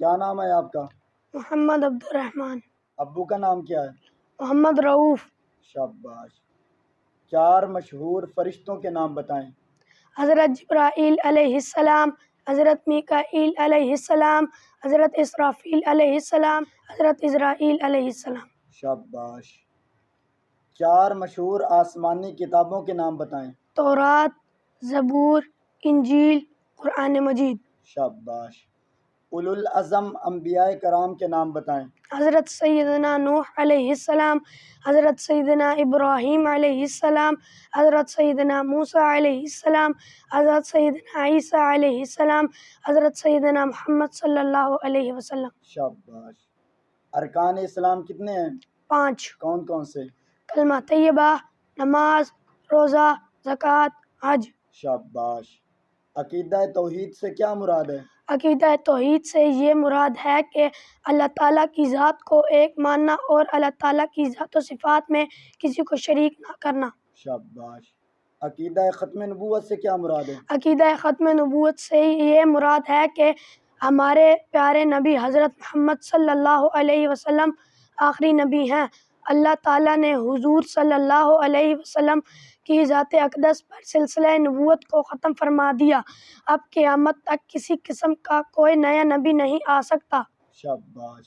کیا نام ہے آپ کا؟ محمد عبد الرحمن۔ ابو کا نام کیا ہے؟ محمد رؤوف۔ شاباش۔ 4 مشہور فرشتوں کے نام بتائیں۔ حضرت جبرائیل علیہ السلام، حضرت میکائیل علیہ السلام، حضرت اسرافیل علیہ السلام، حضرت اسرائیل علیہ السلام۔ شاباش۔ 4 مشہور آسمانی کتابوں کے نام بتائیں۔ تورات، زبور، انجیل، قرآن مجید۔ شاباش۔ اولو العزم انبیاء کرام کے نام بتائیں۔ حضرت سیدنا نوح علیہ السلام، حضرت سیدنا ابراہیم علیہ السلام، حضرت سیدنا موسیٰ علیہ السلام، حضرت سیدنا عیسیٰ علیہ السلام، حضرت سیدنا محمد صلی اللہ علیہ وسلم۔ شاباش۔ ارکان اسلام کتنے ہیں؟ 5۔ کون کون سے؟ کلمہ طیبہ، نماز، روزہ، زکوٰۃ، حج۔ شاباش۔ عقیدہ توحید سے کیا مراد ہے؟ عقیدہ توحید سے یہ مراد ہے کہ اللہ تعالیٰ کی ذات کو ایک ماننا اور اللہ تعالیٰ کی ذات و صفات میں کسی کو شریک نہ کرنا۔ شاباش۔ عقیدہ ختم نبوت سے کیا مراد ہے؟ عقیدہ ختم نبوت سے یہ مراد ہے کہ ہمارے پیارے نبی حضرت محمد صلی اللہ علیہ وسلم آخری نبی ہیں۔ اللہ تعالیٰ نے حضور صلی اللہ علیہ وسلم کی ذات اقدس پر سلسلہ نبوت کو ختم فرما دیا۔ اب قیامت تک کسی قسم کا کوئی نیا نبی نہیں آ سکتا۔ شاباش۔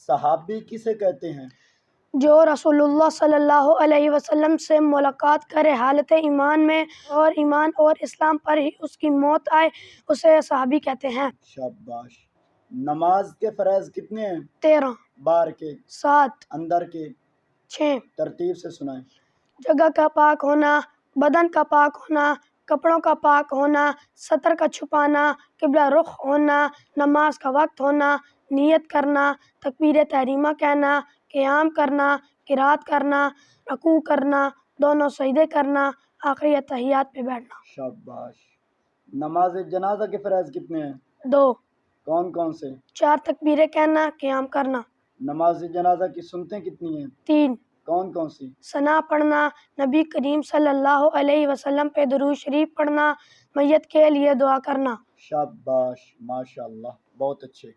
صحابی کسے کہتے ہیں؟ جو رسول اللہ صلی اللہ علیہ وسلم سے ملاقات کرے حالت ایمان میں اور ایمان اور اسلام پر ہی اس کی موت آئے، اسے صحابی کہتے ہیں۔ شاباش۔ نماز کے فرائض کتنے ہیں؟ 13۔ باہر کے؟ 7۔ اندر کے؟ 6۔ ترتیب سے سنائیں۔ جگہ کا پاک ہونا، بدن کا پاک ہونا، کپڑوں کا پاک ہونا، سطر کا چھپانا، قبلہ رخ ہونا، نماز کا وقت ہونا، نیت کرنا، تکبیر تحریمہ کہنا، قیام کرنا، قرات کرنا، رکوع کرنا، دونوں سجدے کرنا، آخری اتحیات پہ بیٹھنا۔ شاباش۔ نماز جنازہ کے فرائض کتنے ہیں؟ 2۔ کون کون سے؟ 4 تکبیریں کہنا، قیام کرنا۔ نماز جنازہ کی سنتیں کتنی ہیں؟ 3۔ کون کون سی؟ ثنا پڑھنا، نبی کریم صلی اللہ علیہ وسلم پہ درود شریف پڑھنا، میت کے لیے دعا کرنا۔ شاباش، ماشاءاللہ، بہت اچھے۔